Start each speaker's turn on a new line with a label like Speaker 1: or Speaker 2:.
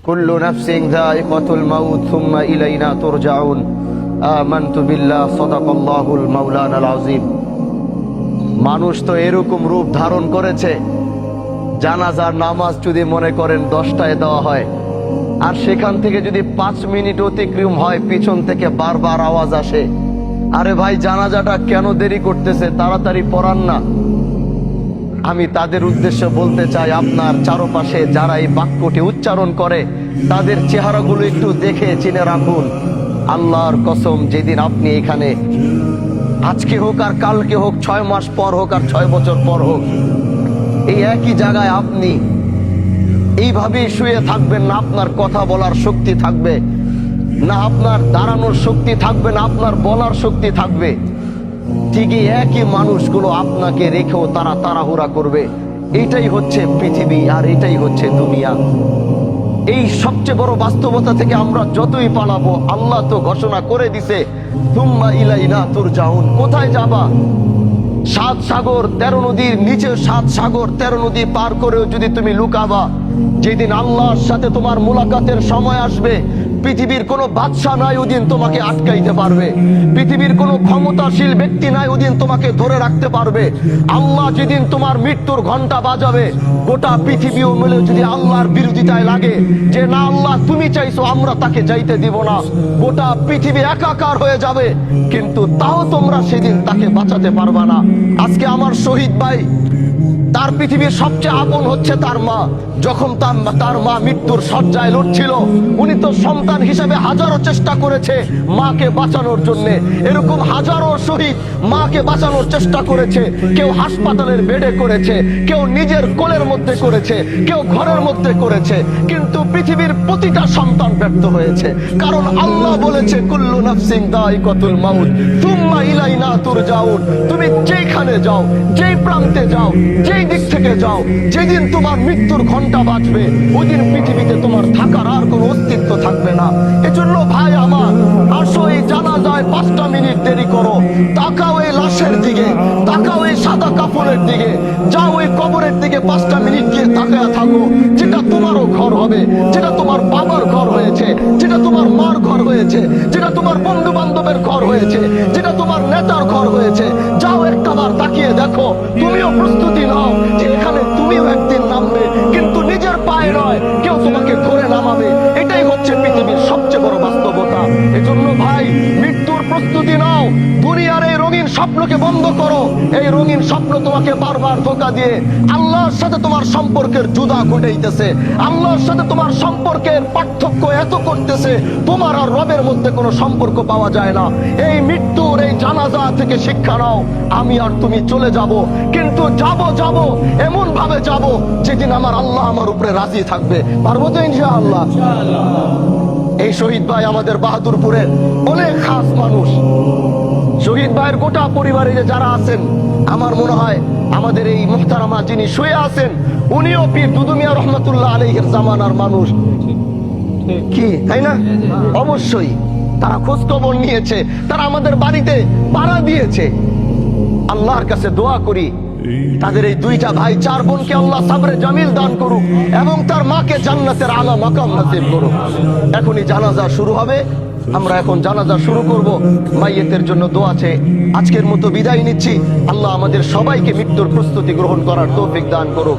Speaker 1: কুল্লু নাফসিন যায়িকাতুল মাউত সুম্মা ইলাইনা তুরজাউন। আমানতু বিল্লাহ, সাদাকাল্লাহুল মাওলানাল আযীম। মানুষ তো এরকম রূপ ধারণ করেছে, জানাজার নামাজ যদি মনে করেন 10টায় দেওয়া হয়, আর সেখান থেকে যদি 5 মিনিট অতিক্রম হয় পিছন থেকে বারবার আওয়াজ আসে, আরে ভাই জানাজাটা কেন দেরি করতেছে, তাড়াতাড়ি পড়ান না। আমি তাদের উদ্দেশ্যে বলতে চাই, আপনার চারপাশে যারা এই বাক্যটি উচ্চারণ করে তাদের চেহারাগুলো একটু দেখে চিনে রাখুন। আল্লাহর কসম, যেদিন আপনি এখানে, আজকে হোক আর কালকে হোক, 6 মাস পর হোক আর 6 বছর পর হোক, এই একই জায়গায় আপনি এইভাবেই শুয়ে থাকবেন, না আপনার কথা বলার শক্তি থাকবে, না আপনার দাঁড়ানোর শক্তি থাকবে, না আপনার বলার শক্তি থাকবে। ঠিকই একই মানুষগুলো আপনাকে রেখেও তারা তাড়াহুড়া করবে। এটাই হচ্ছে পৃথিবী, আর এটাই হচ্ছে দুনিয়া। এই সবচেয়ে বড় বাস্তবতা থেকে আমরা যতই পালাবো, আল্লাহ তো ঘোষণা করে দিছে, সুম্মা ইলাইনা তুরজাউন। কোথায় যাবা? 7 সাগর 13 নদীর নিচে, 7 সাগর 13 নদী পার করেও যদি তুমি লুকাবা, যেদিন আল্লাহর সাথে তোমার মুলাকাতের সময় আসবে, পৃথিবীর কোনো বাদশা নাই ওদিন তোমাকে আটকাইতে পারবে, পৃথিবীর কোনো ক্ষমতাশীল ব্যক্তি নাই ওদিন তোমাকে ধরে রাখতে পারবে। আল্লাহ যেদিন তোমার মৃত্যুর ঘন্টা বাজাবে, গোটা পৃথিবীও মিলে যদি আল্লাহর বিরোধিতায় লাগে যে না আল্লাহ তুমি চাইছো, আমরা তাকে যাইতে দিব না, গোটা পৃথিবী একাকার হয়ে যাবে, কিন্তু তাও তোমরা সেদিন তাকে বাঁচাতে পারবা না। আজকে আমার শহীদ ভাই, তার পৃথিবীর সবচেয়ে আপন হচ্ছে তার মা। যখন তার মা মৃত্যুর শয্যায় লড়ছিল, উনি তো সন্তান হিসেবে হাজারো চেষ্টা করেছে মাকে বাঁচানোর জন্য। এরকম হাজারো শহীদ মাকে বাঁচানোর চেষ্টা করেছে। কেউ হাসপাতালের বেডে করেছে, কেউ নিজের কোলের মধ্যে করেছে, কেউ ঘরের মধ্যে করেছে, কিন্তু পৃথিবীর প্রতিটা সন্তান ব্যর্থ হয়েছে। কারণ আল্লাহ বলেছে, কুল্লু নাফসিন যায়িকাতুল মাউত সুম্মা ইলাইনা তুরজাউন। তুমি যেখানে যাও, যেই প্রান্তে যাও, যেই দিক থেকে যাও, যেদিন তোমার মৃত্যুর ঘন্টা বাজবে, ওই দিন পৃথিবীতে তোমার থাকার আর কোনো অস্তিত্ব থাকবে না। এজন্য ভাই আমার, আসো এই জানাজায় 5টা মিনিট দেরি করো, তাকাও এই লাশের দিকে, তাকাও এই সাদা কাপড়ের দিকে, যাও ওই কবরের দিকে 5টা মিনিট গিয়ে তাকায়া থাকো। যেটা তোমারও ঘর হবে, যেটা তোমার বাবার ঘর হয়েছে, যেটা তোমার মার ঘর হয়েছে, যেটা তোমার বন্ধু বান্ধবের ঘর হয়েছে, যেটা তোমার নেতার ঘর হয়েছে, যাও একটাবার তাকিয়ে দেখো। তুমিও প্রস্তুতি নাও যে এখানে তুমিও একদিন নামবে, কিন্তু নিজের পায়ে নয়, কেউ তোমাকে ধরে নামাবে। এটাই হচ্ছে পৃথিবীর সবচেয়ে বড় বাস্তবতা। এজন্য ভাই, মৃত্যুর প্রস্তুতি নাও। দুনিয়ার এই রঙিন স্বপ্নকে বন্ধ করো। এই রঙিন স্বপ্ন তোমাকে বারবার ধোঁকা দিয়ে আল্লাহর সাথে তোমার সম্পর্কের জুদা ঘটাইতেছে, আল্লাহর সাথে তোমার সম্পর্কের পার্থক্য এত করতেছে, তোমার আর রবের মধ্যে কোনো সম্পর্ক পাওয়া যায় না। এই মৃত্যুর এই জানাজা থেকে শিক্ষা নাও। আমি আর তুমি চলে যাব, কিন্তু যাব এমন ভাবে যাব যেদিন আমার আল্লাহ আমার উপরে রাজি থাকবে। পারবো তো ইনশাআল্লাহ? এই শহীদ ভাই আমাদের বাহাদুরপুরের অনেক খাস মানুষ। শহীদ ভাইয়ের গোটা পরিবারে যারা আছেন, আমার মনে হয় আমাদের এই মুহতারামা যিনি শুয়ে আছেন, উনিও পীর দুদু মিয়া রহমাতুল্লাহ আলাইহির জামানার মানুষ, কি তাই না? অবশ্যই তারা খোঁজ খবর নিয়েছে, তারা আমাদের বাড়িতে পাড়া দিয়েছে। আল্লাহর কাছে দোয়া করি তাদের এই 2টা ভাই 4 বোনকে আল্লাহ সাবরে জামিল দান করুক এবং তার মাকে জান্নাতের আলা মাকাম নসিব করুক। এখনই জানাজা শুরু হবে, আমরা এখন জানাজা শুরু করব। মাইয়েতের জন্য দোয়া আছে। আজকের মতো বিদায় নিচ্ছি। আল্লাহ আমাদের সবাইকে মৃত্যুর প্রস্তুতি গ্রহণ করার তৌফিক দান করুক।